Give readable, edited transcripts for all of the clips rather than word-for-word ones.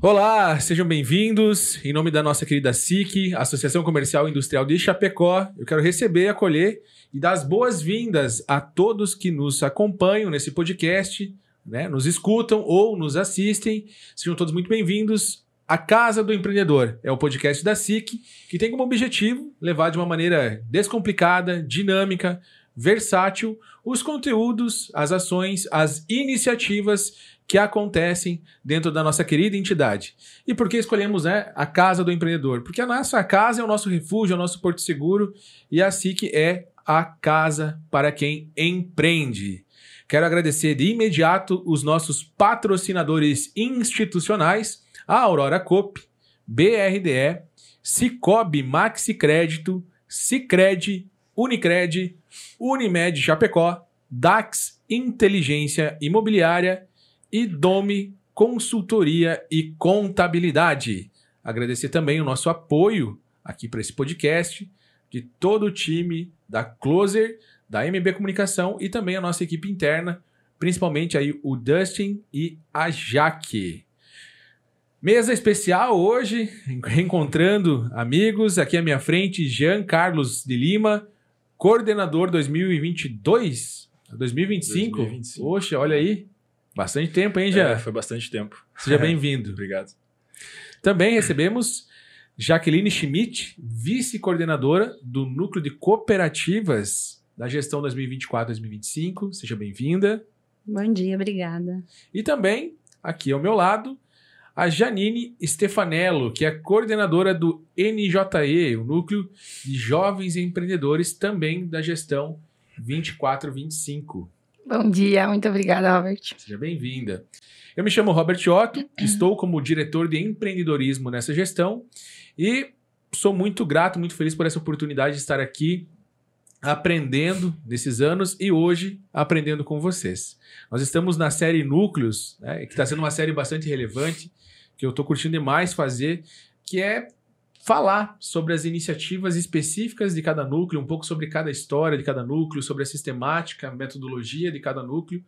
Olá, sejam bem-vindos. Em nome da nossa querida SIC, Associação Comercial e Industrial de Chapecó, eu quero receber, acolher e dar as boas-vindas a todos que nos acompanham nesse podcast, né, nos escutam ou nos assistem. Sejam todos muito bem-vindos à Casa do Empreendedor. É o podcast da SIC que tem como objetivo levar de uma maneira descomplicada, dinâmica, versátil, os conteúdos, as ações, as iniciativas que acontecem dentro da nossa querida entidade. E por que escolhemos, né, a Casa do Empreendedor? Porque a nossa casa é o nosso refúgio, é o nosso porto seguro, e a SIC é a casa para quem empreende. Quero agradecer de imediato os nossos patrocinadores institucionais, a Aurora Coop, BRDE, Cicobi Maxi Crédito, Sicredi, Unicred, Unimed Chapecó, Dax Inteligência Imobiliária e Dome Consultoria e Contabilidade. Agradecer também o nosso apoio aqui para esse podcast, de todo o time da Closer, da MB Comunicação e também a nossa equipe interna, principalmente aí o Dustin e a Jaque. Mesa especial hoje, reencontrando amigos. Aqui à minha frente, Jean Carlos de Lima, coordenador 2022, 2025. 2025. Oxe, olha aí. Bastante tempo, hein, Jean? Foi bastante tempo. Seja bem-vindo. Obrigado. Também recebemos Jaqueline Schmidt, vice-coordenadora do Núcleo de Cooperativas da Gestão 2024-2025. Seja bem-vinda. Bom dia, obrigada. E também, aqui ao meu lado, a Janine Stefanello, que é coordenadora do NJE, o Núcleo de Jovens Empreendedores, também da Gestão 24-25. Bom dia, muito obrigada, Robert. Seja bem-vinda. Eu me chamo Robert Otto, estou como diretor de empreendedorismo nessa gestão e sou muito grato, muito feliz por essa oportunidade de estar aqui aprendendo nesses anos e hoje aprendendo com vocês. Nós estamos na série Núcleos, né, que está sendo uma série bastante relevante, que eu estou curtindo demais fazer, que é falar sobre as iniciativas específicas de cada núcleo, um pouco sobre cada história de cada núcleo, sobre a sistemática, a metodologia de cada núcleo,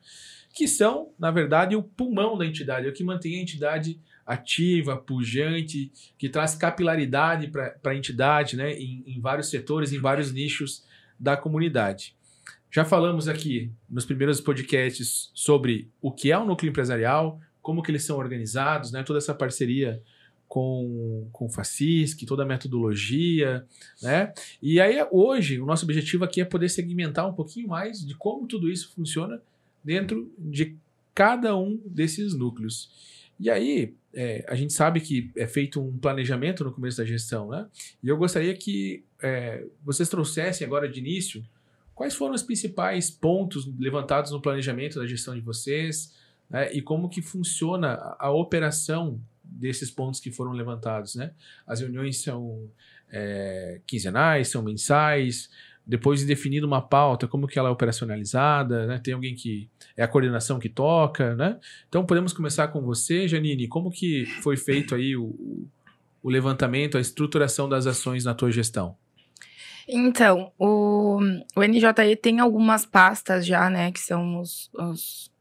que são, na verdade, o pulmão da entidade, é o que mantém a entidade ativa, pujante, que traz capilaridade para a entidade, né, em vários setores, em vários nichos da comunidade. Já falamos aqui nos primeiros podcasts sobre o que é o núcleo empresarial, como que eles são organizados, né, toda essa parceria com o FACISC, toda a metodologia, né? E aí, hoje, o nosso objetivo aqui é poder segmentar um pouquinho mais de como tudo isso funciona dentro de cada um desses núcleos. E aí, a gente sabe que é feito um planejamento no começo da gestão, né? E eu gostaria que vocês trouxessem agora de início quais foram os principais pontos levantados no planejamento da gestão de vocês, né? E como que funciona a operação desses pontos que foram levantados, né? As reuniões são quinzenais, são mensais, depois de definir uma pauta, como que ela é operacionalizada, né? Tem alguém que é a coordenação que toca, né? Então podemos começar com você, Janine, como que foi feito aí o levantamento, a estruturação das ações na tua gestão? Então, o NJE tem algumas pastas já, né, que são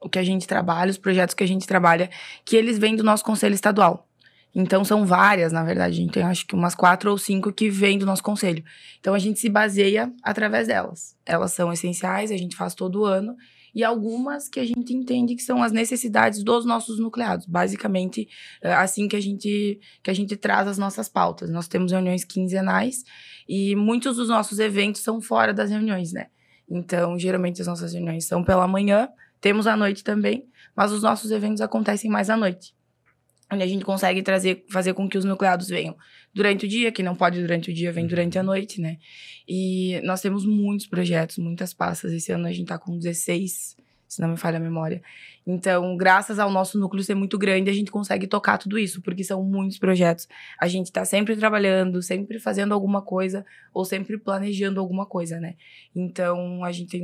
o que a gente trabalha, os projetos que a gente trabalha, que eles vêm do nosso conselho estadual. Então, são várias, na verdade, a gente tem acho que umas 4 ou 5 que vêm do nosso conselho. Então, a gente se baseia através delas. Elas são essenciais, a gente faz todo ano, e algumas que a gente entende que são as necessidades dos nossos nucleados. Basicamente, assim que a gente traz as nossas pautas. Nós temos reuniões quinzenais e muitos dos nossos eventos são fora das reuniões, né? Então, geralmente as nossas reuniões são pela manhã, temos à noite também, mas os nossos eventos acontecem mais à noite. Onde a gente consegue fazer com que os nucleados venham durante o dia, quem não pode durante o dia vem durante a noite, né? E nós temos muitos projetos, muitas pastas. Esse ano a gente tá com 16, se não me falha a memória. Então, graças ao nosso núcleo ser muito grande, a gente consegue tocar tudo isso, porque são muitos projetos. A gente tá sempre trabalhando, sempre fazendo alguma coisa, ou sempre planejando alguma coisa, né? Então, a gente tem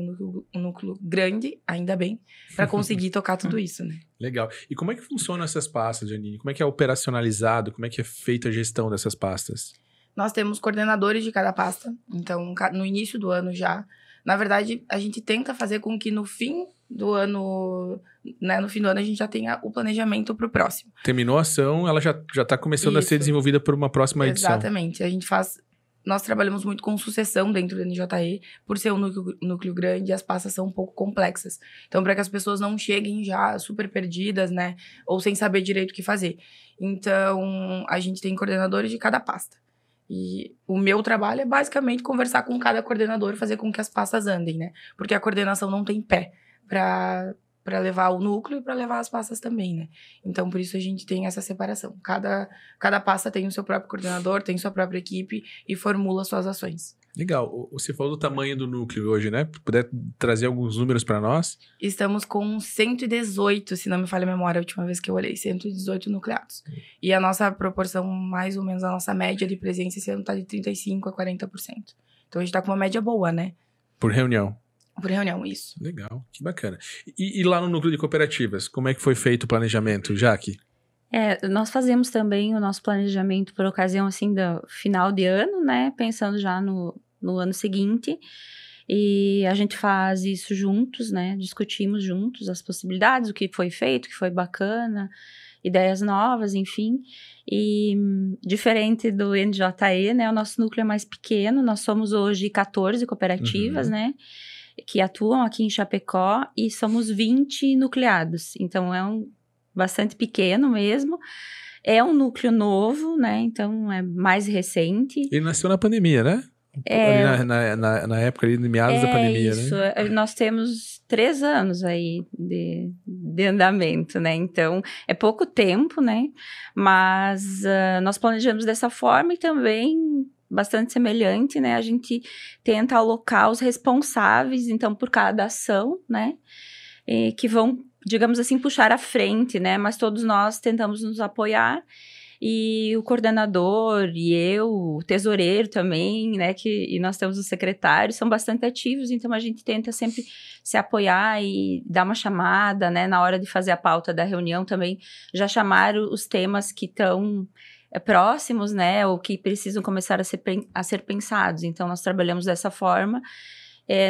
um núcleo grande, ainda bem, para conseguir tocar tudo isso, né? Legal. E como é que funcionam essas pastas, Janine? Como é que é operacionalizado? Como é que é feita a gestão dessas pastas? Nós temos coordenadores de cada pasta. Então, no início do ano já... Na verdade, a gente tenta fazer com que no fim do ano, né, no fim do ano, a gente já tem o planejamento para o próximo. Terminou a ação, ela já está começando a ser Isso. desenvolvida por uma próxima edição. Exatamente. Nós trabalhamos muito com sucessão dentro do NJE, por ser um núcleo grande, as pastas são um pouco complexas. Então, para que as pessoas não cheguem já super perdidas, né? Ou sem saber direito o que fazer. Então, a gente tem coordenadores de cada pasta. E o meu trabalho é basicamente conversar com cada coordenador e fazer com que as pastas andem, né? Porque a coordenação não tem pé para levar o núcleo e para levar as pastas também, né? Então, por isso a gente tem essa separação. Cada pasta tem o seu próprio coordenador, tem sua própria equipe e formula suas ações. Legal. Você falou do tamanho do núcleo hoje, né? Puder trazer alguns números para nós? Estamos com 118, se não me falha a memória, a última vez que eu olhei, 118 nucleados. E a nossa proporção, mais ou menos, a nossa média de presença esse ano está de 35% a 40%. Então, a gente está com uma média boa, né? Por reunião? Por reunião, isso. Legal, que bacana. E lá no núcleo de cooperativas, como é que foi feito o planejamento, Jaque? Nós fazemos também o nosso planejamento por ocasião, assim, do final de ano, né? Pensando já no ano seguinte. E a gente faz isso juntos, né? Discutimos juntos as possibilidades, o que foi feito, o que foi bacana, ideias novas, enfim. E diferente do NJE, né? O nosso núcleo é mais pequeno. Nós somos hoje 14 cooperativas, né? Que atuam aqui em Chapecó e somos 20 nucleados. Então, bastante pequeno mesmo. É um núcleo novo, né? Então, é mais recente. Ele nasceu na pandemia, né? Ali na época ali, de meados da pandemia, isso. né? Nós temos 3 anos aí de andamento, né? Então, é pouco tempo, né? Mas nós planejamos dessa forma e também bastante semelhante, né? A gente tenta alocar os responsáveis, então, por cada ação, né? Que vão, digamos assim, puxar à frente, né? Mas todos nós tentamos nos apoiar. E o coordenador e eu, o tesoureiro também, né, e nós temos os secretários, são bastante ativos, então a gente tenta sempre se apoiar e dar uma chamada, né, na hora de fazer a pauta da reunião também, já chamar os temas que estão próximos, né, ou que precisam começar a ser pensados. Então nós trabalhamos dessa forma.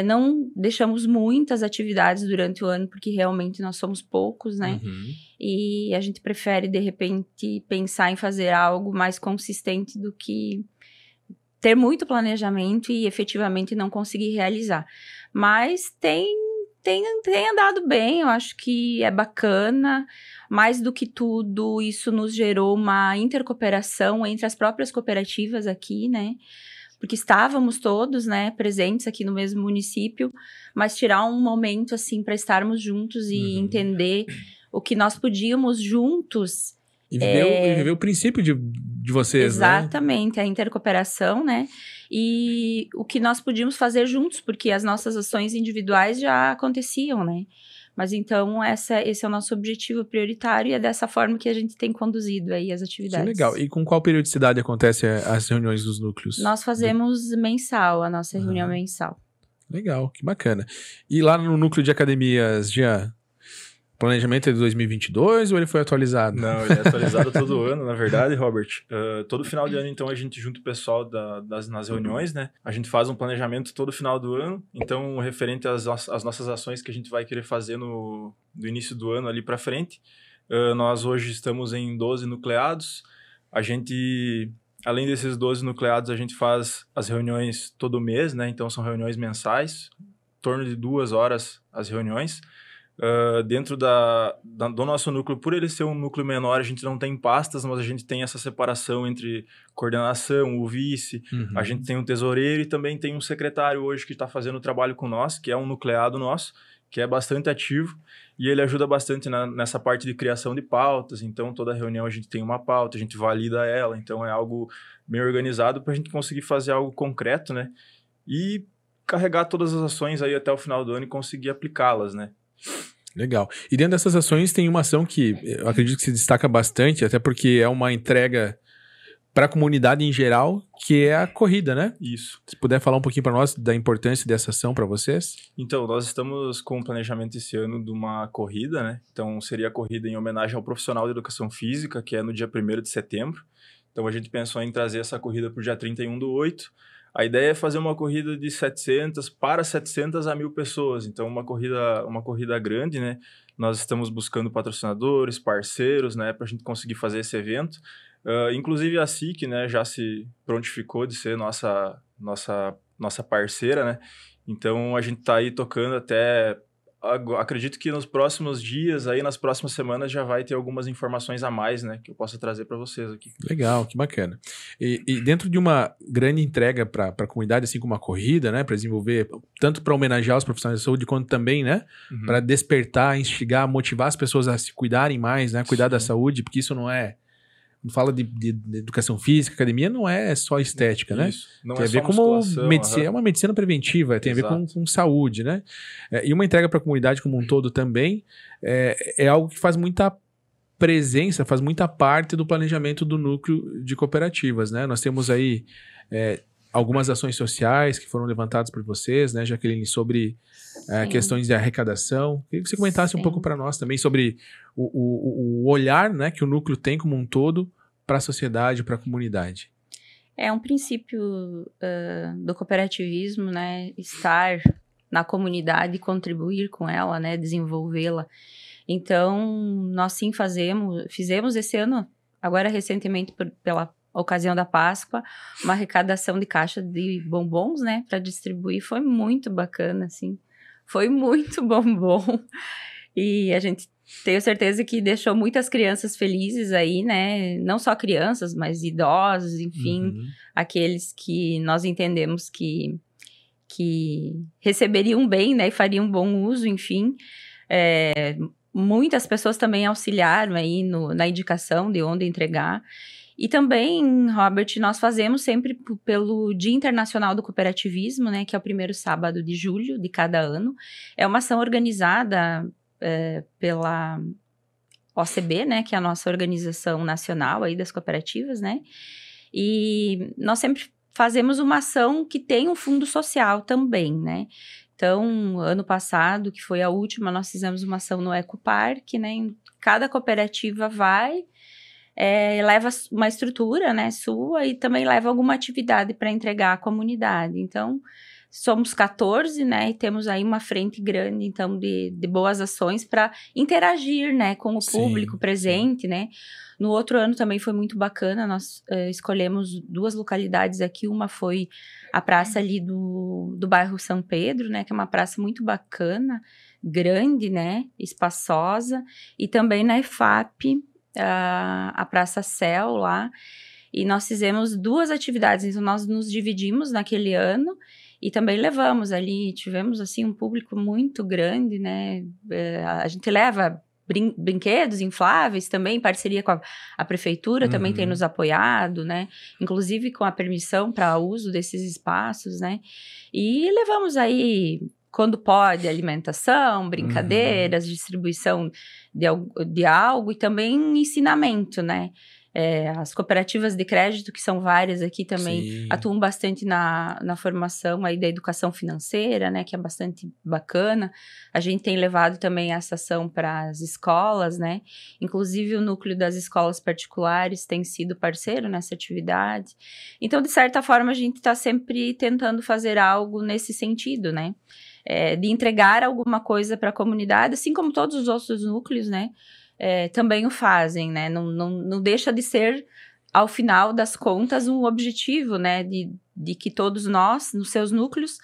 Não deixamos muitas atividades durante o ano, porque realmente nós somos poucos, né? E a gente prefere, de repente, pensar em fazer algo mais consistente do que ter muito planejamento e efetivamente não conseguir realizar. Mas tem andado bem, eu acho que é bacana. Mais do que tudo, isso nos gerou uma intercooperação entre as próprias cooperativas aqui, né? Porque estávamos todos, né, presentes aqui no mesmo município, mas tirar um momento, assim, para estarmos juntos e entender o que nós podíamos juntos... E viver o princípio de vocês, exatamente, né? A intercooperação, né? E o que nós podíamos fazer juntos, porque as nossas ações individuais já aconteciam, né? Mas então, esse é o nosso objetivo prioritário e é dessa forma que a gente tem conduzido aí as atividades. Que legal. E com qual periodicidade acontecem as reuniões dos núcleos? Nós fazemos mensal, a nossa reunião mensal. Legal, que bacana. E lá no núcleo de academias, Jean, planejamento é de 2022 ou ele foi atualizado? Não, ele é atualizado todo ano, na verdade, Robert. Todo final de ano, então, a gente junta o pessoal nas reuniões, né? A gente faz um planejamento todo final do ano. Então, referente às nossas ações que a gente vai querer fazer do início do ano ali para frente. Nós hoje estamos em 12 nucleados. A gente, além desses 12 nucleados, a gente faz as reuniões todo mês, né? Então, são reuniões mensais, em torno de 2 horas as reuniões. Dentro do nosso núcleo, por ele ser um núcleo menor, a gente não tem pastas, mas a gente tem essa separação entre coordenação, o vice, a gente tem um tesoureiro e também tem um secretário hoje que está fazendo o trabalho com nós, que é um nucleado nosso, que é bastante ativo, e ele ajuda bastante nessa parte de criação de pautas. Então, toda reunião a gente tem uma pauta, a gente valida ela, então é algo bem organizado para a gente conseguir fazer algo concreto, né? E carregar todas as ações aí até o final do ano e conseguir aplicá-las, né? Legal. E dentro dessas ações tem uma ação que eu acredito que se destaca bastante, até porque é uma entrega para a comunidade em geral, que é a corrida, né? Isso. Se puder falar um pouquinho para nós da importância dessa ação para vocês. Então, nós estamos com o planejamento esse ano de uma corrida, né? Então, seria a corrida em homenagem ao profissional de educação física, que é no dia 1º de setembro. Então, a gente pensou em trazer essa corrida para o dia 31/8. A ideia é fazer uma corrida de 700 para 700 a 1.000 pessoas. Então, uma corrida grande, né? Nós estamos buscando patrocinadores, parceiros, né? Para a gente conseguir fazer esse evento. Inclusive, a SIC, né? Já se prontificou de ser nossa parceira, né? Então, a gente está aí tocando até... Acredito que nos próximos dias, aí nas próximas semanas, já vai ter algumas informações a mais, né? Que eu possa trazer para vocês aqui. Legal, que bacana. E dentro de uma grande entrega para a comunidade, assim como uma corrida, né? Para desenvolver, tanto para homenagear os profissionais de saúde, quanto também, né? Para despertar, instigar, motivar as pessoas a se cuidarem mais, né? Cuidar da saúde, porque isso não é... Não fala de educação física, academia não é só estética, né? Não tem é a ver só com medicina, é uma medicina preventiva, tem a ver com saúde, né? E uma entrega para a comunidade como um todo também é algo que faz muita presença, faz muita parte do planejamento do núcleo de cooperativas, né? Nós temos aí algumas ações sociais que foram levantadas por vocês, né, Jaqueline, sobre questões de arrecadação. Queria que você comentasse um pouco para nós também sobre o olhar, né, que o núcleo tem como um todo para a sociedade, para a comunidade. É um princípio do cooperativismo, né, estar na comunidade e contribuir com ela, né, desenvolvê-la. Então, nós sim fizemos esse ano, agora recentemente pela ocasião da Páscoa, uma arrecadação de caixa de bombons, né, para distribuir. Foi muito bacana, assim, foi muito bombom, e a gente tenho certeza que deixou muitas crianças felizes aí, né, não só crianças, mas idosos, enfim, aqueles que nós entendemos que receberiam bem, né, e fariam bom uso, enfim. Muitas pessoas também auxiliaram aí na indicação de onde entregar. E também, Robert, nós fazemos sempre pelo Dia Internacional do Cooperativismo, né, que é o primeiro sábado de julho de cada ano. É uma ação organizada pela OCB, né, que é a nossa organização nacional aí das cooperativas, né, e nós sempre fazemos uma ação que tem um fundo social também, né. Então, ano passado, que foi a última, nós fizemos uma ação no Ecoparque, né, cada cooperativa vai... leva uma estrutura, né, sua, e também leva alguma atividade para entregar à comunidade. Então, somos 14, né, e temos aí uma frente grande, então, de boas ações para interagir, né, com o público presente, né. No outro ano também foi muito bacana, nós escolhemos 2 localidades aqui, uma foi a praça ali do bairro São Pedro, né, que é uma praça muito bacana, grande, né, espaçosa, e também na EFAP, a Praça Céu lá, e nós fizemos 2 atividades, então nós nos dividimos naquele ano e também levamos ali, tivemos assim um público muito grande, né, a gente leva brinquedos infláveis também, em parceria com a prefeitura, também tem nos apoiado, né, inclusive com a permissão para uso desses espaços, né, e levamos aí... Quando pode, alimentação, brincadeiras, distribuição de algo e também ensinamento, né? As cooperativas de crédito, que são várias aqui também, atuam bastante na formação aí da educação financeira, né? Que é bastante bacana. A gente tem levado também essa ação para as escolas, né? Inclusive o núcleo das escolas particulares tem sido parceiro nessa atividade. Então, de certa forma, a gente está sempre tentando fazer algo nesse sentido, né? De entregar alguma coisa para a comunidade, assim como todos os outros núcleos, né, também o fazem, né, não deixa de ser, ao final das contas, um objetivo, né, de que todos nós, nos seus núcleos,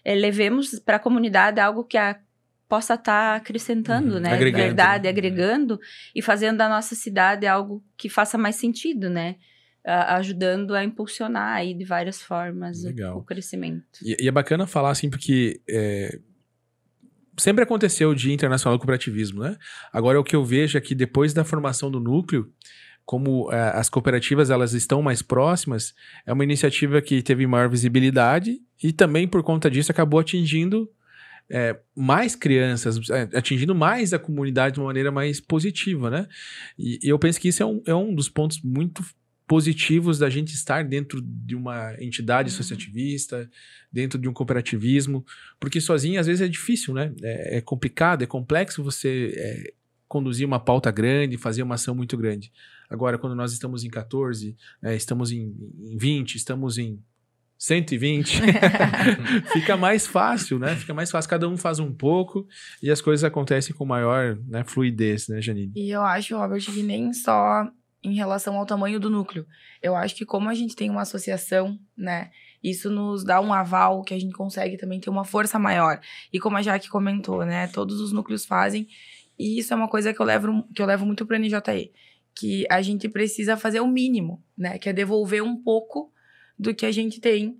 levemos para a comunidade algo que possa estar acrescentando, né, agregando, verdade, agregando e fazendo da nossa cidade algo que faça mais sentido, né, ajudando a impulsionar aí de várias formas o crescimento. E é bacana falar assim, porque sempre aconteceu o Dia Internacional do Cooperativismo, né? Agora o que eu vejo é que depois da formação do núcleo, como as cooperativas elas estão mais próximas, é uma iniciativa que teve maior visibilidade e também por conta disso acabou atingindo mais crianças, atingindo mais a comunidade de uma maneira mais positiva, né? E eu penso que isso é um dos pontos muito positivos da gente estar dentro de uma entidade associativista, dentro de um cooperativismo, porque sozinho às vezes é difícil, né? É complicado, é complexo você conduzir uma pauta grande, fazer uma ação muito grande. Agora, quando nós estamos em 14, estamos em 20, estamos em 120. Fica mais fácil, né? Fica mais fácil, cada um faz um pouco e as coisas acontecem com maior, né, fluidez, né, Janine? E eu acho, Robert, que nem só em relação ao tamanho do núcleo. Eu acho que como a gente tem uma associação, né, isso nos dá um aval que a gente consegue também ter uma força maior. E como a Jaque comentou, né, todos os núcleos fazem, e isso é uma coisa que eu levo muito para o NJE, que a gente precisa fazer o mínimo, né, que é devolver um pouco do que a gente tem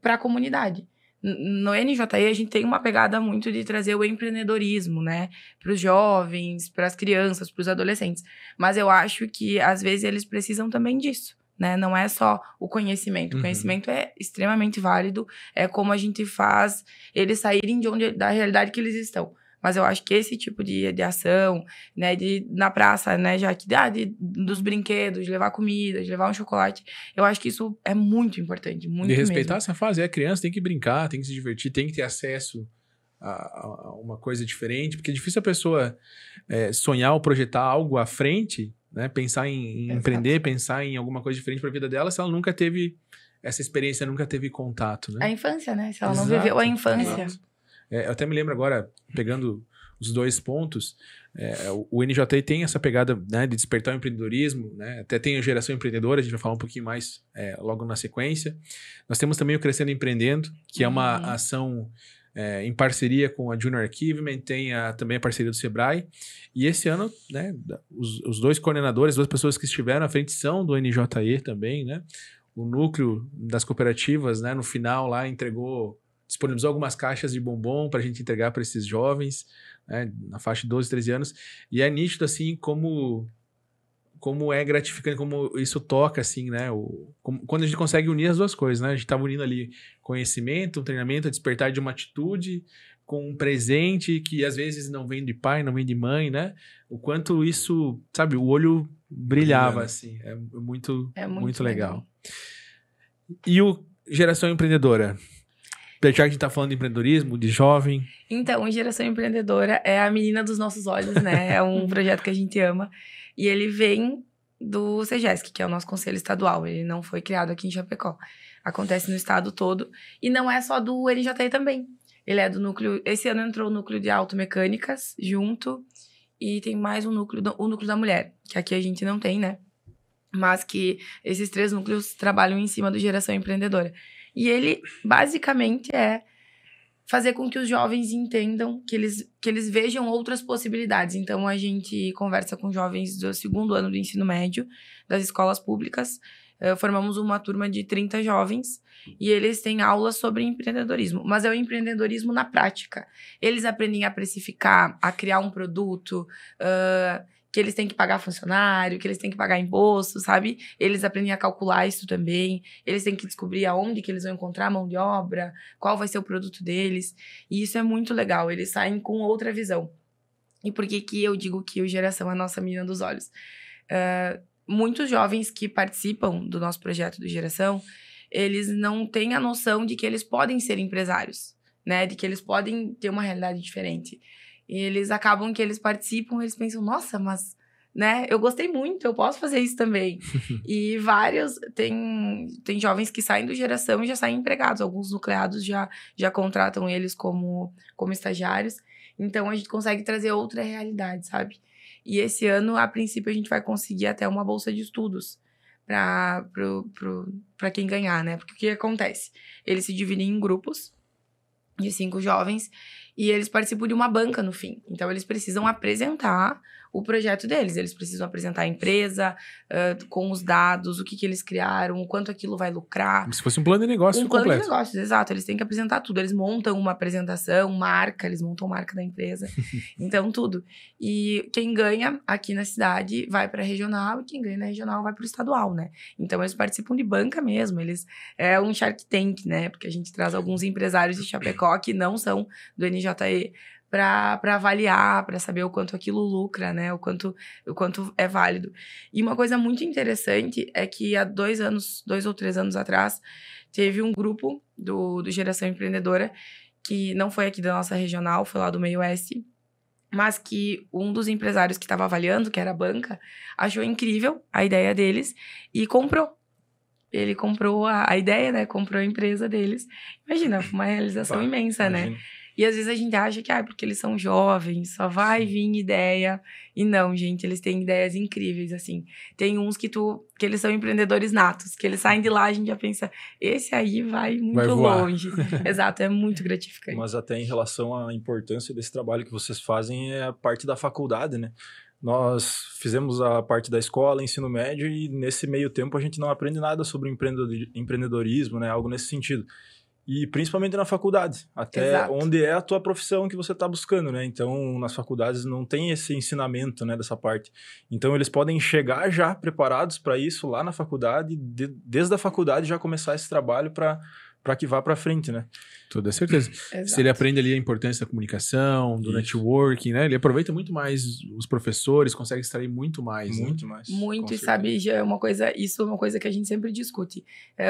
para a comunidade. No NJE, a gente tem uma pegada muito de trazer o empreendedorismo, né? Para os jovens, para as crianças, para os adolescentes. Mas eu acho que, às vezes, eles precisam também disso, né? Não é só o conhecimento. O conhecimento é extremamente válido. É como a gente faz eles saírem da realidade que eles estão. Mas eu acho que esse tipo de ação, né, na praça, né, já que dos brinquedos, de levar comida, de levar um chocolate, eu acho que isso é muito importante, muito De respeitar mesmo. essa fase. A criança tem que brincar, tem que se divertir, tem que ter acesso a uma coisa diferente, porque é difícil a pessoa sonhar ou projetar algo à frente, né, pensar em empreender, pensar em alguma coisa diferente para a vida dela, se ela nunca teve essa experiência, nunca teve contato, né? A infância, né? Se ela não viveu a infância. Exato. Eu até me lembro agora, pegando os dois pontos, o NJE tem essa pegada, né, de despertar o empreendedorismo, né, até tem a geração empreendedora, a gente vai falar um pouquinho mais logo na sequência. Nós temos também o Crescendo Empreendendo, que é uma ação em parceria com a Junior Achievement, tem também a parceria do Sebrae, e esse ano, né, os dois coordenadores, duas pessoas que estiveram à frente são do NJE também, né, o núcleo das cooperativas, né, no final lá disponibilizou algumas caixas de bombom para a gente entregar para esses jovens, né, na faixa de 12, 13 anos, e é nítido, assim, como é gratificante, como isso toca, assim, né, quando a gente consegue unir as duas coisas, né, a gente estava unindo ali conhecimento, um treinamento, a despertar de uma atitude com um presente que às vezes não vem de pai, não vem de mãe, né, o quanto isso, sabe, o olho brilhava, assim, é muito legal. E o Geração Empreendedora? Já que a gente tá falando de empreendedorismo, de jovem. Então, Geração Empreendedora é a menina dos nossos olhos, né? É um projeto que a gente ama. E ele vem do CEGESC, que é o nosso conselho estadual. Ele não foi criado aqui em Chapecó. Acontece no estado todo. E não é só do NJE também. Ele é do núcleo... Esse ano entrou o núcleo de automecânicas junto. E tem mais o núcleo da mulher, que aqui a gente não tem, né? Mas que esses 3 núcleos trabalham em cima do Geração Empreendedora. E ele, basicamente, é fazer com que os jovens entendam, que eles vejam outras possibilidades. Então, a gente conversa com jovens do 2º ano do ensino médio, das escolas públicas. Formamos uma turma de 30 jovens e eles têm aulas sobre empreendedorismo. Mas é o empreendedorismo na prática. Eles aprendem a precificar, a criar um produto... que eles têm que pagar funcionário, que eles têm que pagar imposto, sabe? Eles aprendem a calcular isso também. Eles têm que descobrir aonde que eles vão encontrar mão de obra, qual vai ser o produto deles. E isso é muito legal. Eles saem com outra visão. E por que eu digo que o Geração é a nossa menina dos olhos? Muitos jovens que participam do nosso projeto do Geração, eles não têm a noção de que eles podem ser empresários, né? De que eles podem ter uma realidade diferente. E eles acabam que eles participam, eles pensam, nossa, mas, né, eu gostei muito, eu posso fazer isso também. E tem jovens que saem do Geração e já saem empregados. Alguns nucleados já contratam eles como estagiários. Então, a gente consegue trazer outra realidade, sabe? E esse ano, a princípio, a gente vai conseguir até uma bolsa de estudos para quem ganhar, né? Porque o que acontece? Eles se dividem em grupos de 5 jovens e eles participam de uma banca no fim. Então, eles precisam apresentar o projeto deles. Eles precisam apresentar a empresa com os dados, o que eles criaram, o quanto aquilo vai lucrar. Como se fosse um plano de negócio completo. Um plano de negócios, exato. Eles têm que apresentar tudo. Eles montam uma apresentação, marca, eles montam marca da empresa. Então, tudo. E quem ganha aqui na cidade vai para a regional e quem ganha na regional vai para o estadual, né? Então, eles participam de banca mesmo. É um Shark Tank, né? Porque a gente traz alguns empresários de Chapecó que não são do NJE para avaliar, para saber o quanto aquilo lucra, né? O quanto é válido. E uma coisa muito interessante é que há 2 ou 3 anos atrás, teve um grupo do Geração Empreendedora, que não foi aqui da nossa regional, foi lá do Meio Oeste, mas que um dos empresários que estava avaliando, que era a banca, achou incrível a ideia deles e comprou. ele comprou a ideia, né? Comprou a empresa deles. Imagina, uma realização imensa, né? E às vezes a gente acha que, porque eles são jovens, só vai vir ideia. E não, gente, eles têm ideias incríveis, assim. Tem uns que eles são empreendedores natos, que eles saem de lá, a gente já pensa, esse aí vai muito longe. Exato, é muito gratificante. Mas até em relação à importância desse trabalho que vocês fazem, é a parte da faculdade, né? Nós fizemos a parte da escola, ensino médio, e nesse meio tempo a gente não aprende nada sobre empreendedorismo, né? Algo nesse sentido. E principalmente na faculdade, até onde é a tua profissão que você está buscando, né? Então, nas faculdades não tem esse ensinamento, né, dessa parte. Então, eles podem chegar já preparados para isso lá na faculdade, desde a faculdade já começar esse trabalho para que vá para frente, né? Toda certeza. Se ele aprende ali a importância da comunicação, do networking, né? Ele aproveita muito mais os professores, consegue extrair muito mais. Muito mais. Muito, e sabe, já é uma coisa que a gente sempre discute.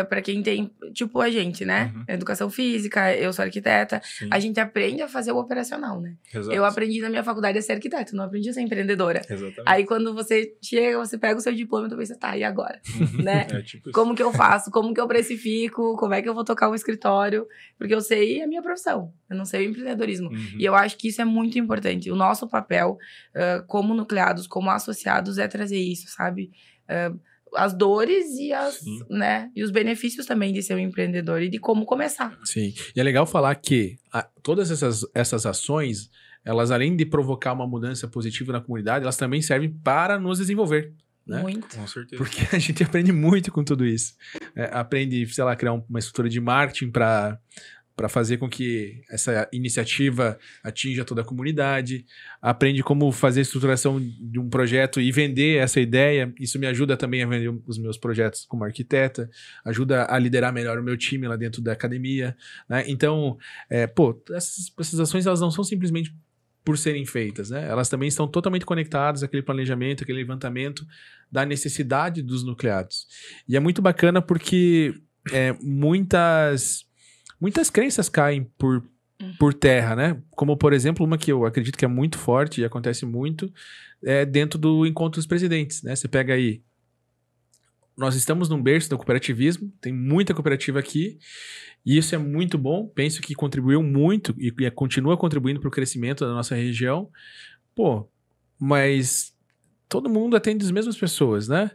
Para quem tem, tipo a gente, né? Educação física, eu sou arquiteta, a gente aprende a fazer o operacional, né? Exato. Eu aprendi na minha faculdade a ser arquiteta, não aprendi a ser empreendedora. Exatamente. Aí quando você chega, você pega o seu diploma e tu pensa, tá, e agora? Né? Tipo isso. Como que eu faço? Como que eu precifico? Como é que eu vou tocar um escritório? Porque eu sei a minha profissão, eu não sei o empreendedorismo. E eu acho que isso é muito importante. O nosso papel, como nucleados, como associados, é trazer isso, sabe? As dores e os benefícios também de ser um empreendedor e de como começar. Sim, e é legal falar que todas essas ações, elas além de provocar uma mudança positiva na comunidade, elas também servem para nos desenvolver. Né? Muito. Com certeza. Porque a gente aprende muito com tudo isso. Aprende, sei lá, criar uma estrutura de marketing para fazer com que essa iniciativa atinja toda a comunidade. Aprende como fazer a estruturação de um projeto e vender essa ideia. Isso me ajuda também a vender os meus projetos como arquiteta. Ajuda a liderar melhor o meu time lá dentro da academia. Né? Então, essas ações elas não são simplesmente por serem feitas, né? Elas também estão totalmente conectadas àquele planejamento, àquele levantamento da necessidade dos nucleados. E é muito bacana porque muitas crenças caem por terra, né? Como, por exemplo, uma que eu acredito que é muito forte e acontece muito dentro do encontro dos presidentes, né? Você pega aí, nós estamos num berço do cooperativismo, tem muita cooperativa aqui, e isso é muito bom, penso que contribuiu muito e continua contribuindo para o crescimento da nossa região. Mas todo mundo atende as mesmas pessoas, né?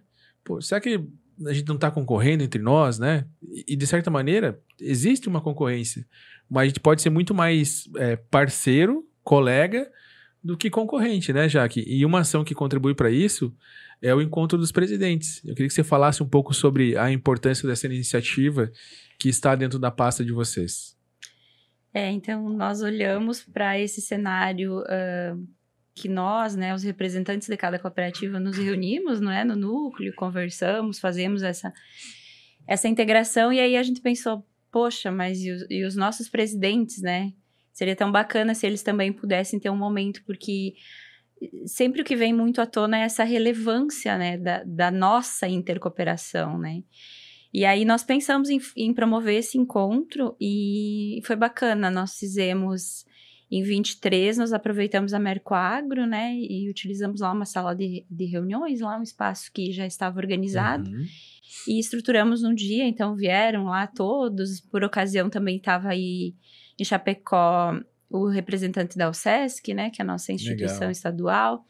Será que a gente não está concorrendo entre nós, né? E de certa maneira, existe uma concorrência, mas a gente pode ser muito mais parceiro, colega, do que concorrente, né, Jaque? E uma ação que contribui para isso é o encontro dos presidentes. Eu queria que você falasse um pouco sobre a importância dessa iniciativa que está dentro da pasta de vocês. Então, nós olhamos para esse cenário que nós, né, os representantes de cada cooperativa, nos reunimos, não é, no núcleo, conversamos, fazemos essa integração, e aí a gente pensou, poxa, mas e os nossos presidentes, né? Seria tão bacana se eles também pudessem ter um momento, porque sempre o que vem muito à tona é essa relevância, né, da nossa intercooperação, né? E aí nós pensamos em promover esse encontro e foi bacana, nós fizemos em 23, nós aproveitamos a Mercoagro, né, e utilizamos lá uma sala de reuniões, lá um espaço que já estava organizado, e estruturamos num dia, então vieram lá todos, por ocasião também estava aí em Chapecó o representante da UCESC, né, que é a nossa instituição estadual.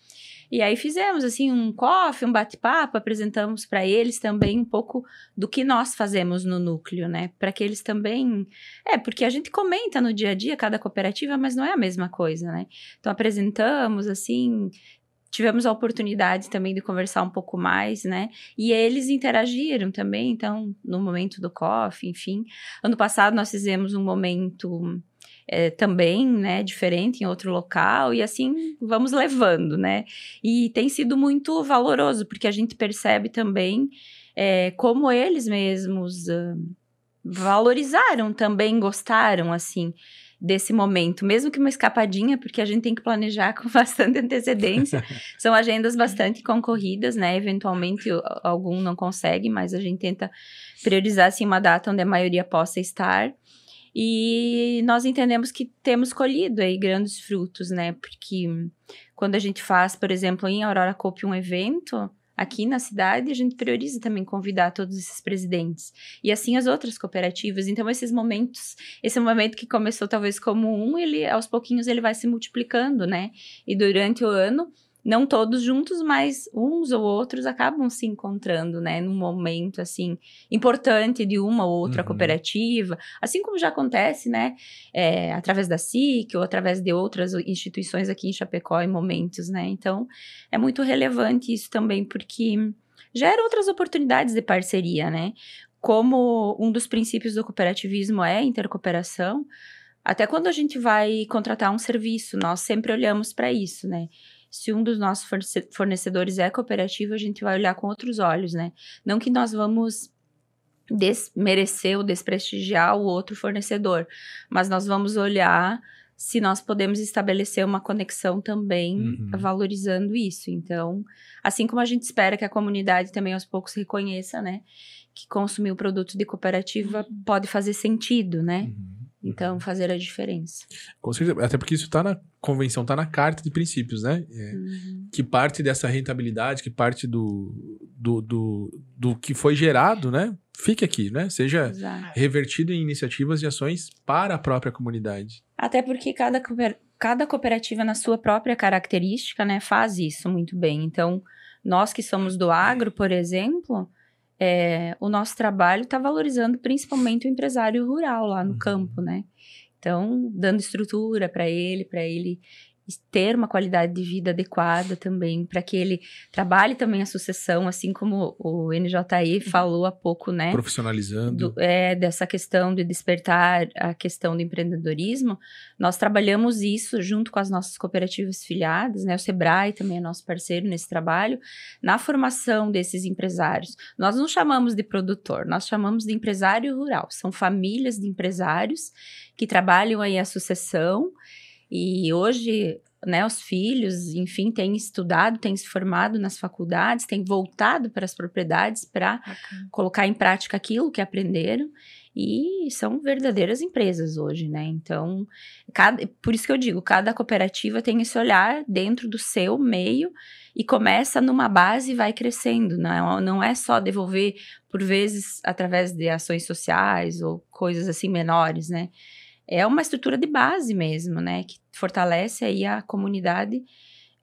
E aí fizemos, assim, um coffee, um bate-papo, apresentamos para eles também um pouco do que nós fazemos no núcleo, né? Para que eles também... porque a gente comenta no dia a dia cada cooperativa, mas não é a mesma coisa, né? Então, apresentamos, assim... Tivemos a oportunidade também de conversar um pouco mais, né? E eles interagiram também, então, no momento do coffee, enfim. Ano passado, nós fizemos um momento... também, né, diferente em outro local, e assim vamos levando, né, e tem sido muito valoroso, porque a gente percebe também como eles mesmos valorizaram também, gostaram, assim, desse momento, mesmo que uma escapadinha, porque a gente tem que planejar com bastante antecedência, são agendas bastante concorridas, né, eventualmente algum não consegue, mas a gente tenta priorizar, assim, uma data onde a maioria possa estar. E nós entendemos que temos colhido aí grandes frutos, né? Porque quando a gente faz, por exemplo, em Aurora Coop um evento, aqui na cidade, a gente prioriza também convidar todos esses presidentes. E assim as outras cooperativas. Então, esse momento que começou talvez como ele, aos pouquinhos, ele vai se multiplicando, né? E durante o ano, não todos juntos, mas uns ou outros acabam se encontrando, né? Num momento, assim, importante de uma ou outra cooperativa. Assim como já acontece, né? Através da SIC ou através de outras instituições aqui em Chapecó em momentos, né? Então, é muito relevante isso também, porque gera outras oportunidades de parceria, né? Como um dos princípios do cooperativismo é a intercooperação, até quando a gente vai contratar um serviço, nós sempre olhamos para isso, né? Se um dos nossos fornecedores é cooperativo, a gente vai olhar com outros olhos, né? Não que nós vamos desmerecer ou desprestigiar o outro fornecedor, mas nós vamos olhar se nós podemos estabelecer uma conexão também valorizando isso. Então, assim como a gente espera que a comunidade também aos poucos reconheça, né? Que consumir o produto de cooperativa pode fazer sentido, né? Então, fazer a diferença. Com certeza, até porque isso está na convenção, está na carta de princípios, né? Que parte dessa rentabilidade, que parte do que foi gerado, né? Fique aqui, né? Seja revertido em iniciativas e ações para a própria comunidade. Até porque cada cooperativa, na sua própria característica, né? Faz isso muito bem. Então, nós que somos do agro, por exemplo... o nosso trabalho está valorizando principalmente o empresário rural lá no campo, né? Então, dando estrutura para ele ter uma qualidade de vida adequada também, para que ele trabalhe também a sucessão, assim como o NJI falou há pouco, né? Profissionalizando. Dessa questão de despertar a questão do empreendedorismo. Nós trabalhamos isso junto com as nossas cooperativas filiadas, né? O Sebrae também é nosso parceiro nesse trabalho, na formação desses empresários. Nós não chamamos de produtor, nós chamamos de empresário rural. São famílias de empresários que trabalham aí a sucessão. E hoje, né, os filhos, enfim, têm estudado, têm se formado nas faculdades, têm voltado para as propriedades para colocar em prática aquilo que aprenderam. E são verdadeiras empresas hoje, né? Então, por isso que eu digo, cada cooperativa tem esse olhar dentro do seu meio e começa numa base e vai crescendo. Não é só devolver, por vezes, através de ações sociais ou coisas assim menores, né? É uma estrutura de base mesmo, né? Que fortalece aí a comunidade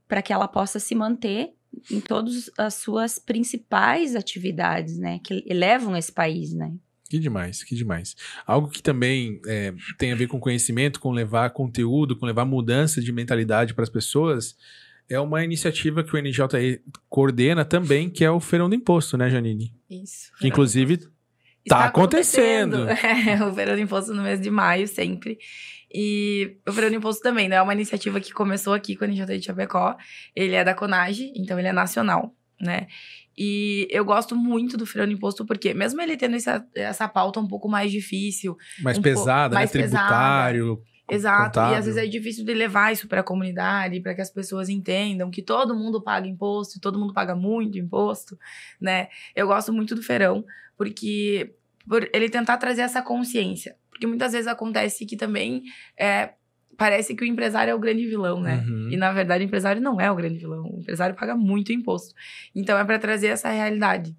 para que ela possa se manter em todas as suas principais atividades, né? Que elevam esse país, né? Que demais, que demais. Algo que também tem a ver com conhecimento, com levar conteúdo, com levar mudança de mentalidade para as pessoas, é uma iniciativa que o NJI coordena também, que é o Feirão do Imposto, né, Janine? Isso. Que, inclusive... Está acontecendo. O Feirão do Imposto no mês de maio, sempre. E o Feirão do Imposto também, né? É uma iniciativa que começou aqui com a NJI de Chapecó. Ele é da CONAGE, então ele é nacional, né? E eu gosto muito do Feirão do Imposto porque, mesmo ele tendo essa pauta um pouco mais difícil... Mais pesada, né? Tributário... Exato, contábil. E às vezes é difícil de levar isso para a comunidade, para que as pessoas entendam que todo mundo paga imposto, e todo mundo paga muito imposto, né? Eu gosto muito do feirão, porque por ele tentar trazer essa consciência. Porque muitas vezes acontece que também parece que o empresário é o grande vilão, né? E na verdade o empresário não é o grande vilão, o empresário paga muito imposto. Então é para trazer essa realidade.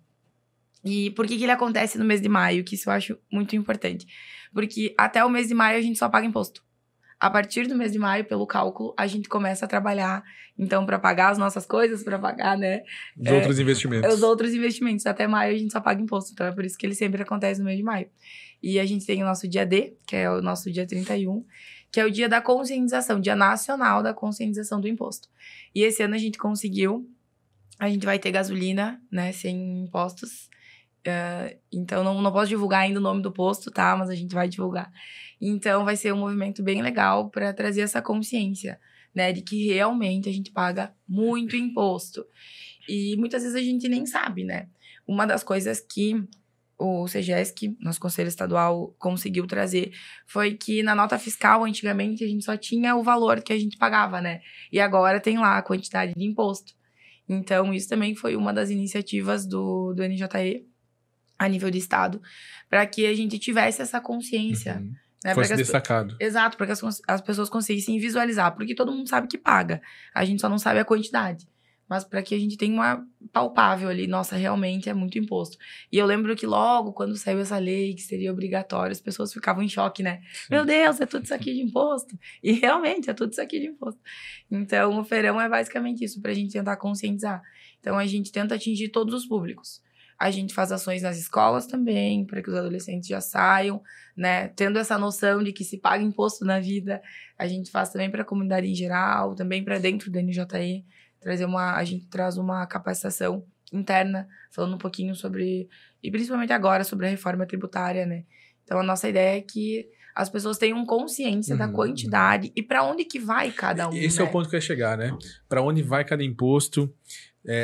E por que ele acontece no mês de maio? Que isso eu acho muito importante. Porque até o mês de maio a gente só paga imposto. A partir do mês de maio, pelo cálculo, a gente começa a trabalhar, então, para pagar as nossas coisas, para pagar, né? Os outros investimentos. Os outros investimentos. Até maio a gente só paga imposto, então é por isso que ele sempre acontece no mês de maio. E a gente tem o nosso dia D, que é o nosso dia 31, que é o dia da conscientização, Dia Nacional da Conscientização do Imposto. E esse ano a gente conseguiu, a gente vai ter gasolina, né, sem impostos. Então, não posso divulgar ainda o nome do posto, tá? Mas a gente vai divulgar. Então, vai ser um movimento bem legal para trazer essa consciência, né? De que realmente a gente paga muito imposto. E muitas vezes a gente nem sabe, né? Uma das coisas que o CEGESC, nosso Conselho Estadual, conseguiu trazer foi que na nota fiscal, antigamente, a gente só tinha o valor que a gente pagava, né? E agora tem lá a quantidade de imposto. Então, isso também foi uma das iniciativas do NJI, a nível de estado, para que a gente tivesse essa consciência. Né? Fosse destacado. Exato, para que as pessoas conseguissem visualizar, porque todo mundo sabe que paga, a gente só não sabe a quantidade. mas para que a gente tenha uma palpável ali, nossa, realmente é muito imposto. E eu lembro que logo, quando saiu essa lei, que seria obrigatório, as pessoas ficavam em choque, né? Sim. Meu Deus, é tudo isso aqui de imposto. E realmente, é tudo isso aqui de imposto. Então, o feirão é basicamente isso, pra gente tentar conscientizar. Então, a gente tenta atingir todos os públicos. A gente faz ações nas escolas também, para que os adolescentes já saiam, né? Tendo essa noção de que se paga imposto na vida. A gente faz também para a comunidade em geral, também para dentro do NJE. A gente traz uma capacitação interna, falando um pouquinho sobre, e principalmente agora, sobre a reforma tributária, né? Então, a nossa ideia é que as pessoas tenham consciência da quantidade e para onde que vai cada um, Esse né? é o ponto que eu ia chegar, né? Para onde vai cada imposto.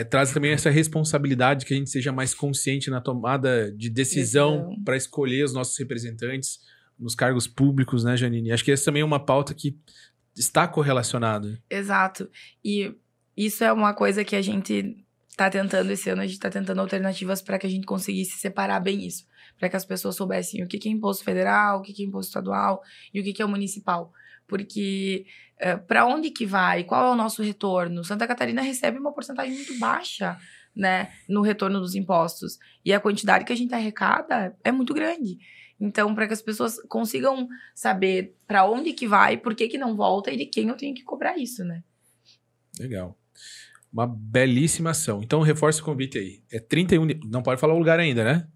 Traz também essa responsabilidade que a gente seja mais consciente na tomada de decisão para escolher os nossos representantes nos cargos públicos, né, Janine? Acho que essa também é uma pauta que está correlacionada. Exato. E isso é uma coisa que a gente está tentando esse ano, a gente está tentando alternativas para que a gente conseguisse separar bem isso. Para que as pessoas soubessem o que é imposto federal, o que é imposto estadual e o que é o municipal. Porque para onde que vai? Qual é o nosso retorno? Santa Catarina recebe uma porcentagem muito baixa, né, no retorno dos impostos. E a quantidade que a gente arrecada é muito grande. Então, para que as pessoas consigam saber para onde que vai, por que não volta e de quem eu tenho que cobrar isso, né? Legal. Uma belíssima ação. Então, reforça o convite aí. É 31... Não pode falar o lugar ainda, né?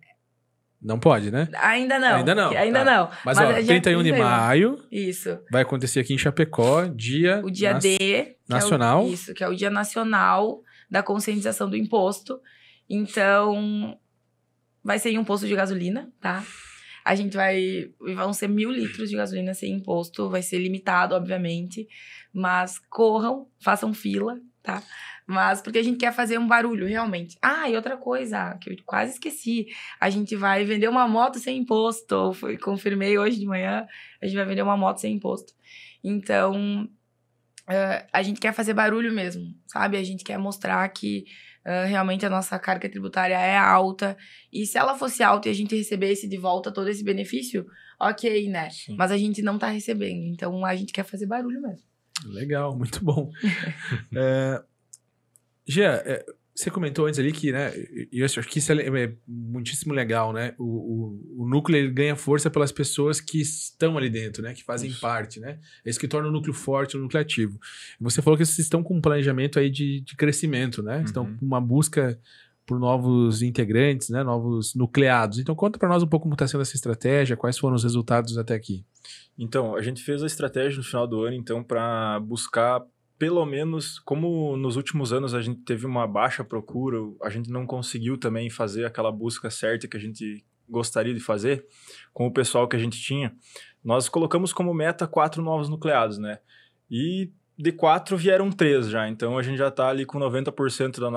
Não pode, né? Ainda não. Ainda não. Ainda tá. não. Mas ó, 31 de maio. Isso. Vai acontecer aqui em Chapecó, O dia D. Nacional. Que é o Dia Nacional da Conscientização do Imposto. Então, vai ser em um posto de gasolina, tá? A gente vão ser 1.000 litros de gasolina sem imposto. Vai ser limitado, obviamente. Mas corram, façam fila, tá? Mas porque a gente quer fazer um barulho, realmente. Ah, e outra coisa, que eu quase esqueci. A gente vai vender uma moto sem imposto. Confirmei hoje de manhã. A gente vai vender uma moto sem imposto. Então, a gente quer fazer barulho mesmo, sabe? A gente quer mostrar que realmente a nossa carga tributária é alta. E se ela fosse alta e a gente recebesse de volta todo esse benefício, ok, né? Sim. Mas a gente não tá recebendo. Então, a gente quer fazer barulho mesmo. Legal, muito bom. Gia, você comentou antes ali que, né, eu acho que isso é muitíssimo legal, né? O núcleo ele ganha força pelas pessoas que estão ali dentro, né? Que fazem parte, né? É isso que torna o núcleo forte, o núcleo ativo. Você falou que vocês estão com um planejamento aí de crescimento, né? Estão com uma busca por novos integrantes, né? Novos nucleados. Então, conta para nós um pouco como está sendo essa estratégia, quais foram os resultados até aqui. Então, a gente fez a estratégia no final do ano, então, para buscar, pelo menos, como nos últimos anos a gente teve uma baixa procura, a gente não conseguiu também fazer aquela busca certa que a gente gostaria de fazer com o pessoal que a gente tinha, nós colocamos como meta 4 novos nucleados, né? E de 4 vieram 3 já, então a gente já está ali com 90% do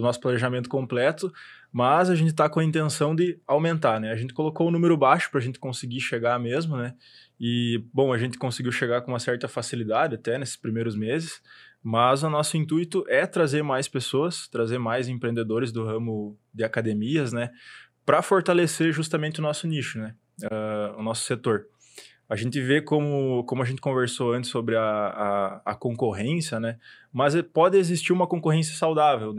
nosso planejamento completo, mas a gente está com a intenção de aumentar, né? A gente colocou o número baixo para a gente conseguir chegar mesmo, né? E, bom, a gente conseguiu chegar com uma certa facilidade até nesses primeiros meses, mas o nosso intuito é trazer mais pessoas, trazer mais empreendedores do ramo de academias, né? Para fortalecer justamente o nosso nicho, né? O nosso setor. A gente vê como a gente conversou antes sobre a concorrência, né? Mas pode existir uma concorrência saudável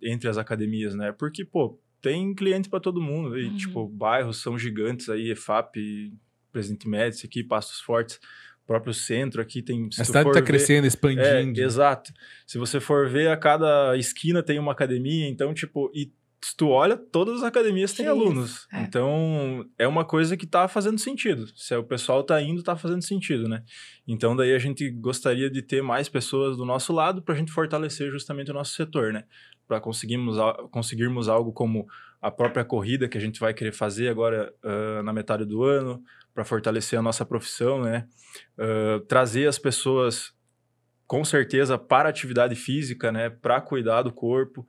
entre as academias, né? Porque, pô, tem cliente para todo mundo. E, tipo, bairros são gigantes aí, EFAP, Presidente Médici aqui, Pastos Fortes, próprio centro aqui tem... A cidade está crescendo, expandindo. Exato. Se você for ver, a cada esquina tem uma academia, então, tipo... E se tu olha, todas as academias têm alunos. Então, é uma coisa que tá fazendo sentido. Se o pessoal tá indo, tá fazendo sentido, né? Então, daí a gente gostaria de ter mais pessoas do nosso lado pra gente fortalecer justamente o nosso setor, né? Para conseguirmos algo como a própria corrida que a gente vai querer fazer agora na metade do ano, para fortalecer a nossa profissão, né? Trazer as pessoas, com certeza, para a atividade física, né? Para cuidar do corpo.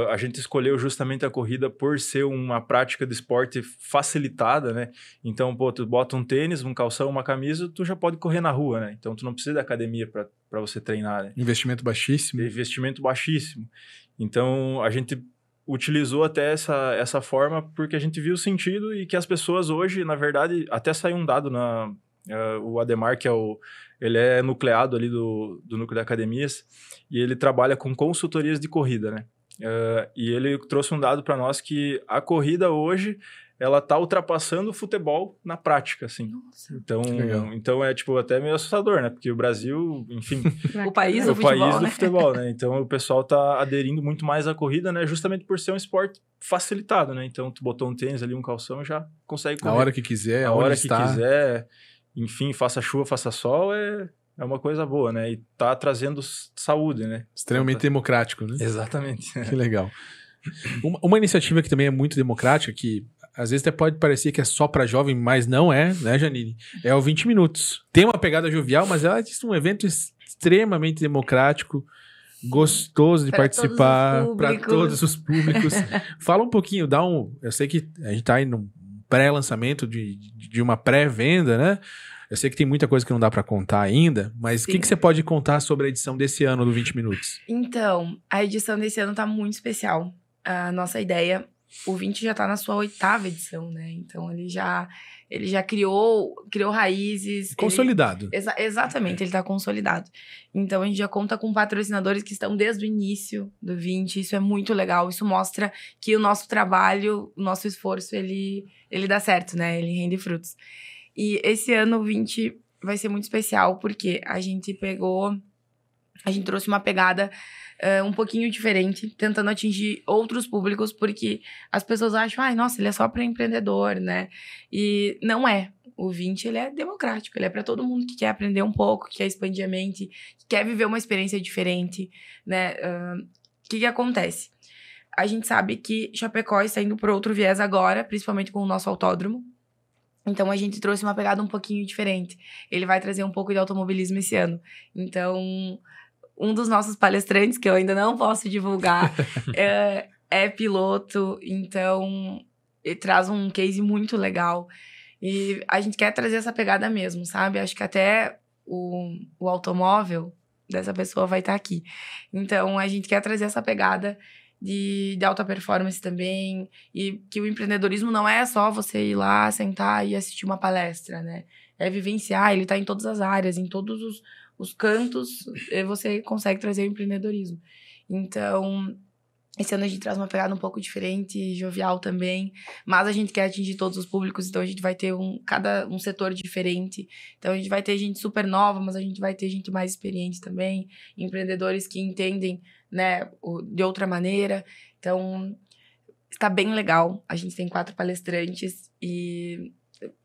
A gente escolheu justamente a corrida por ser uma prática de esporte facilitada, né? Então, pô, tu bota um tênis, um calção, uma camisa, tu já pode correr na rua, né? Então, tu não precisa da academia para você treinar, né? Investimento baixíssimo. Investimento baixíssimo. Então, a gente utilizou até essa forma porque a gente viu o sentido e que as pessoas hoje, na verdade, até saiu um dado O Ademar, ele é nucleado ali do núcleo de academias, e ele trabalha com consultorias de corrida, né? E ele trouxe um dado para nós que a corrida hoje, ela tá ultrapassando o futebol na prática, assim. Nossa. Então é, tipo, até meio assustador, né? Porque o Brasil, enfim... O país é do futebol, país do né? futebol, né? Então o pessoal tá aderindo muito mais à corrida, né? Justamente por ser um esporte facilitado, né? Então tu botou um tênis ali, um calção, já consegue correr. A hora que quiser, a onde hora está. que quiser. Enfim, faça chuva, faça sol, é uma coisa boa, né? E tá trazendo saúde, né? Extremamente democrático, né? Exatamente. Que legal. Uma iniciativa que também é muito democrática, que às vezes até pode parecer que é só para jovem, mas não é, né, Janine? É o 20 Minutos. Tem uma pegada jovial, mas ela é um evento extremamente democrático, gostoso de participar, para todos os públicos. Fala um pouquinho, eu sei que a gente tá aí num pré-lançamento de uma pré-venda, né? Eu sei que tem muita coisa que não dá para contar ainda, mas o que você pode contar sobre a edição desse ano do 20 Minutos? Então, a edição desse ano tá muito especial. A nossa ideia, o 20 já tá na sua 8ª edição, né? Então, ele já criou raízes. Consolidado. Exatamente, ele tá consolidado. Então, a gente já conta com patrocinadores que estão desde o início do 20. Isso é muito legal. Isso mostra que o nosso trabalho, o nosso esforço, ele dá certo, né? Ele rende frutos. E esse ano, o 20, vai ser muito especial, porque a gente trouxe uma pegada um pouquinho diferente, tentando atingir outros públicos, porque as pessoas acham, nossa, ele é só para empreendedor, né? E não é. O 20, ele é democrático, ele é para todo mundo que quer aprender um pouco, que quer expandir a mente, que quer viver uma experiência diferente, né? O que acontece? A gente sabe que Chapecó está indo por outro viés agora, principalmente com o nosso autódromo. Então, a gente trouxe uma pegada um pouquinho diferente. Ele vai trazer um pouco de automobilismo esse ano. Então, um dos nossos palestrantes, que eu ainda não posso divulgar, é piloto. Então, ele traz um case muito legal. E a gente quer trazer essa pegada mesmo, sabe? Acho que até o automóvel dessa pessoa vai estar aqui. Então, a gente quer trazer essa pegada de alta performance também, e que o empreendedorismo não é só você ir lá, sentar e assistir uma palestra, né? É vivenciar, ele tá em todas as áreas, em todos os cantos, você consegue trazer o empreendedorismo. Então, esse ano a gente traz uma pegada um pouco diferente, jovial também, mas a gente quer atingir todos os públicos, então a gente vai ter um setor diferente. Então, a gente vai ter gente super nova, mas a gente vai ter gente mais experiente também, empreendedores que entendem, né, de outra maneira. Então, está bem legal. A gente tem 4 palestrantes e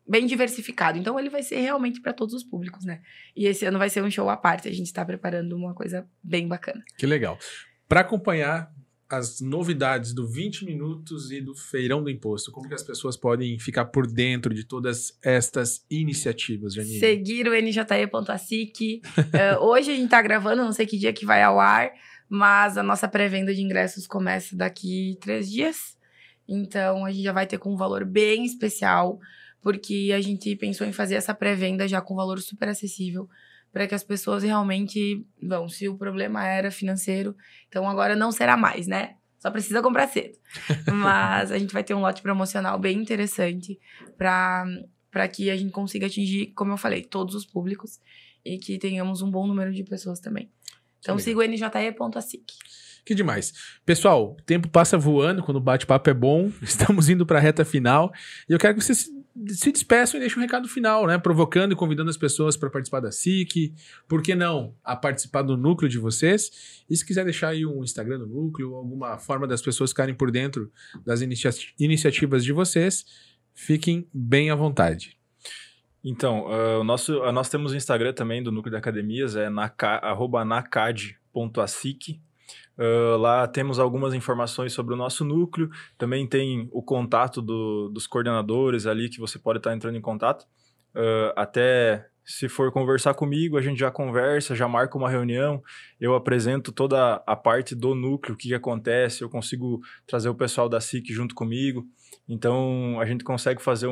bem diversificado. Então, ele vai ser realmente para todos os públicos, né? E esse ano vai ser um show à parte. A gente está preparando uma coisa bem bacana. Que legal. Para acompanhar as novidades do 20 Minutos e do Feirão do Imposto, como que as pessoas podem ficar por dentro de todas estas iniciativas, Janine? Seguir o nje.asic. Hoje a gente está gravando, não sei que dia que vai ao ar, mas a nossa pré-venda de ingressos começa daqui 3 dias. Então, a gente já vai ter com um valor bem especial, porque a gente pensou em fazer essa pré-venda já com um valor super acessível, para que as pessoas realmente vão. Se o problema era financeiro, então agora não será mais, né? Só precisa comprar cedo. Mas a gente vai ter um lote promocional bem interessante para que a gente consiga atingir, como eu falei, todos os públicos e que tenhamos um bom número de pessoas também. Então, siga o nje.asic. Que demais. Pessoal, o tempo passa voando quando o bate-papo é bom. Estamos indo para a reta final. E eu quero que vocês se despeçam e deixem um recado final, né? Provocando e convidando as pessoas para participar da SIC. Por que não a participar do núcleo de vocês? E se quiser deixar aí um Instagram do núcleo, alguma forma das pessoas ficarem por dentro das iniciativas de vocês, fiquem bem à vontade. Então, nós temos o Instagram também do Núcleo de Academias, é @nacad.asic. Lá temos algumas informações sobre o nosso núcleo, também tem o contato dos coordenadores ali que você pode estar entrando em contato. Até se for conversar comigo, a gente já conversa, já marca uma reunião, eu apresento toda a parte do núcleo, o que acontece, eu consigo trazer o pessoal da SIC junto comigo, então a gente consegue fazer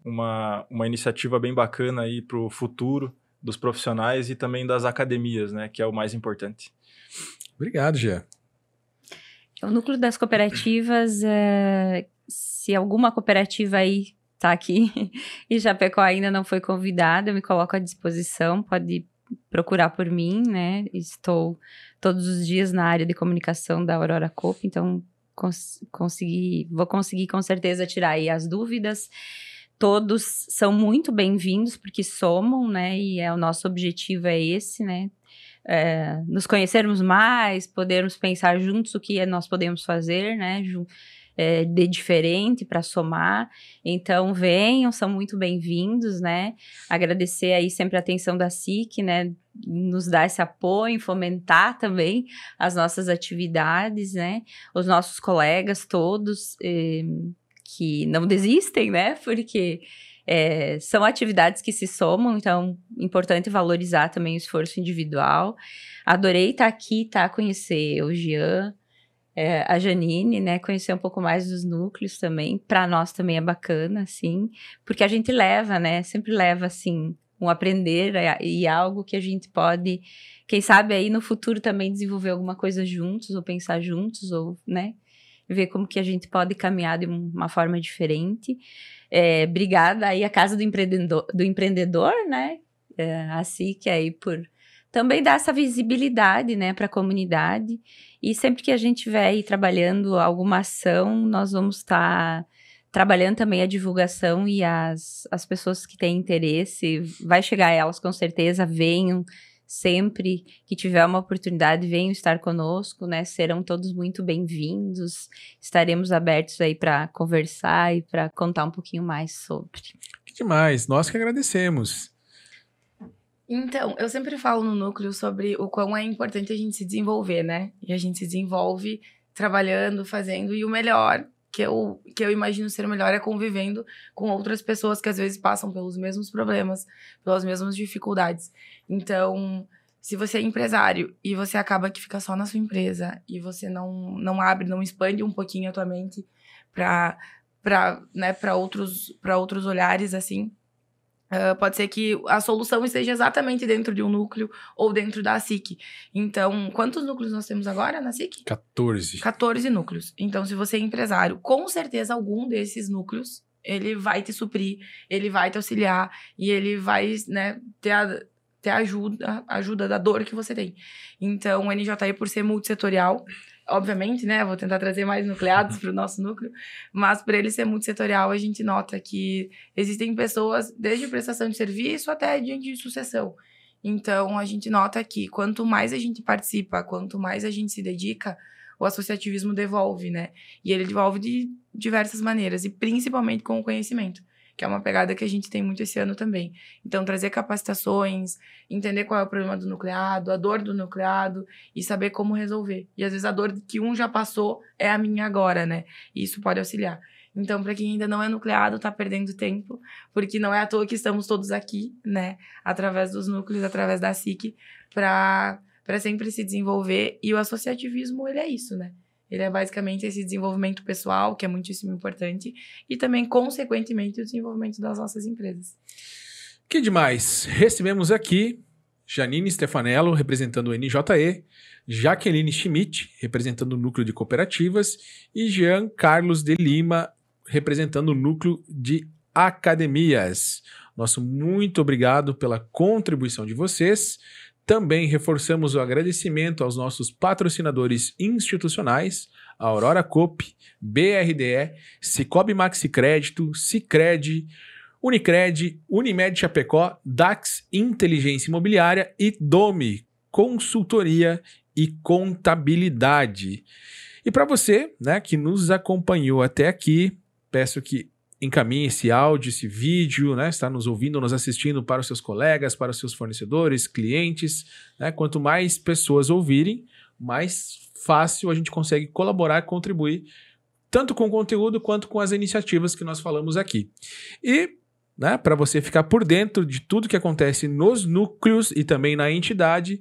uma iniciativa bem bacana aí para o futuro dos profissionais e também das academias, né, que é o mais importante. Obrigado, Gia. O núcleo das cooperativas, se alguma cooperativa aí tá aqui e Chapecó ainda não foi convidada, eu me coloco à disposição, pode procurar por mim, né? Estou todos os dias na área de comunicação da Aurora Coop, então vou conseguir com certeza tirar aí as dúvidas. Todos são muito bem-vindos, porque somam, né? E o nosso objetivo é esse, né? Nos conhecermos mais, podermos pensar juntos o que nós podemos fazer, né? De diferente para somar. Então, venham, são muito bem-vindos, né? Agradecer aí sempre a atenção da SIC, né? Nos dar esse apoio, fomentar também as nossas atividades, né? Os nossos colegas todos que não desistem, né? Porque são atividades que se somam, então é importante valorizar também o esforço individual. Adorei estar aqui, conhecer o Jean, a Janine, né, conhecer um pouco mais dos núcleos também, para nós também é bacana, assim, porque a gente leva, né, sempre leva, assim, um aprender e algo que a gente pode, quem sabe aí no futuro também desenvolver alguma coisa juntos, ou pensar juntos, ou, né, ver como que a gente pode caminhar de uma forma diferente. Obrigada aí à Casa do Empreendedor, né, a SIC aí por também dar essa visibilidade, né, para a comunidade. E sempre que a gente estiver aí trabalhando alguma ação, nós vamos estar trabalhando também a divulgação e as pessoas que têm interesse, vai chegar a elas com certeza, venham sempre que tiver uma oportunidade, venham estar conosco, né, serão todos muito bem-vindos, estaremos abertos aí para conversar e para contar um pouquinho mais sobre. Que demais, nós que agradecemos. Então, eu sempre falo no núcleo sobre o quão é importante a gente se desenvolver, né? E a gente se desenvolve trabalhando, fazendo, e o melhor, que eu imagino ser o melhor, é convivendo com outras pessoas que às vezes passam pelos mesmos problemas, pelas mesmas dificuldades. Então, se você é empresário e você acaba que fica só na sua empresa e você não abre, não expande um pouquinho a tua mente para outros olhares, assim, pode ser que a solução esteja exatamente dentro de um núcleo ou dentro da SIC. Então, quantos núcleos nós temos agora na SIC? 14. 14 núcleos. Então, se você é empresário, com certeza algum desses núcleos, ele vai te suprir, ele vai te auxiliar e ele vai, né, ter ajuda da dor que você tem. Então, o NJE, por ser multissetorial, obviamente, né, vou tentar trazer mais nucleados para o nosso núcleo, mas por ele ser multissetorial, a gente nota que existem pessoas, desde prestação de serviço até de sucessão. Então, a gente nota que quanto mais a gente participa, quanto mais a gente se dedica, o associativismo devolve, né? E ele devolve de diversas maneiras, e principalmente com o conhecimento, que é uma pegada que a gente tem muito esse ano também. Então, trazer capacitações, entender qual é o problema do nucleado, a dor do nucleado e saber como resolver. E, às vezes, a dor que um já passou é a minha agora, né? E isso pode auxiliar. Então, para quem ainda não é nucleado, tá perdendo tempo, porque não é à toa que estamos todos aqui, né? Através dos núcleos, através da SIC, para sempre se desenvolver. E o associativismo, ele é isso, né? Ele é basicamente esse desenvolvimento pessoal, que é muitíssimo importante, e também, consequentemente, o desenvolvimento das nossas empresas. Que demais! Recebemos aqui Janine Stefanello, representando o NJE, Jaqueline Schmidt, representando o Núcleo de Cooperativas, e Jean Carlos de Lima, representando o Núcleo de Academias. Nosso muito obrigado pela contribuição de vocês. Também reforçamos o agradecimento aos nossos patrocinadores institucionais, a Aurora Coop, BRDE, Cicobi Maxi Crédito, Sicredi, Unicred, Unimed Chapecó, Dax Inteligência Imobiliária e Domi Consultoria e Contabilidade. E para você, né, que nos acompanhou até aqui, peço que encaminhe esse áudio, esse vídeo, né? Está nos ouvindo, nos assistindo para os seus colegas, para os seus fornecedores, clientes, né? Quanto mais pessoas ouvirem, mais fácil a gente consegue colaborar e contribuir, tanto com o conteúdo quanto com as iniciativas que nós falamos aqui. E, né, para você ficar por dentro de tudo que acontece nos núcleos e também na entidade,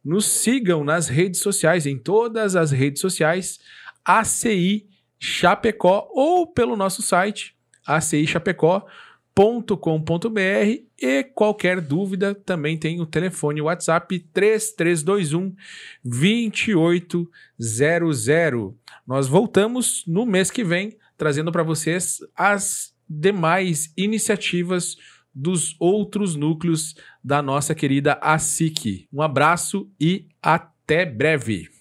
nos sigam nas redes sociais, em todas as redes sociais, ACI Chapecó, ou pelo nosso site, acichapecó.com.br, e qualquer dúvida também tem o telefone WhatsApp 3321 2800. Nós voltamos no mês que vem trazendo para vocês as demais iniciativas dos outros núcleos da nossa querida ASIC. Um abraço e até breve!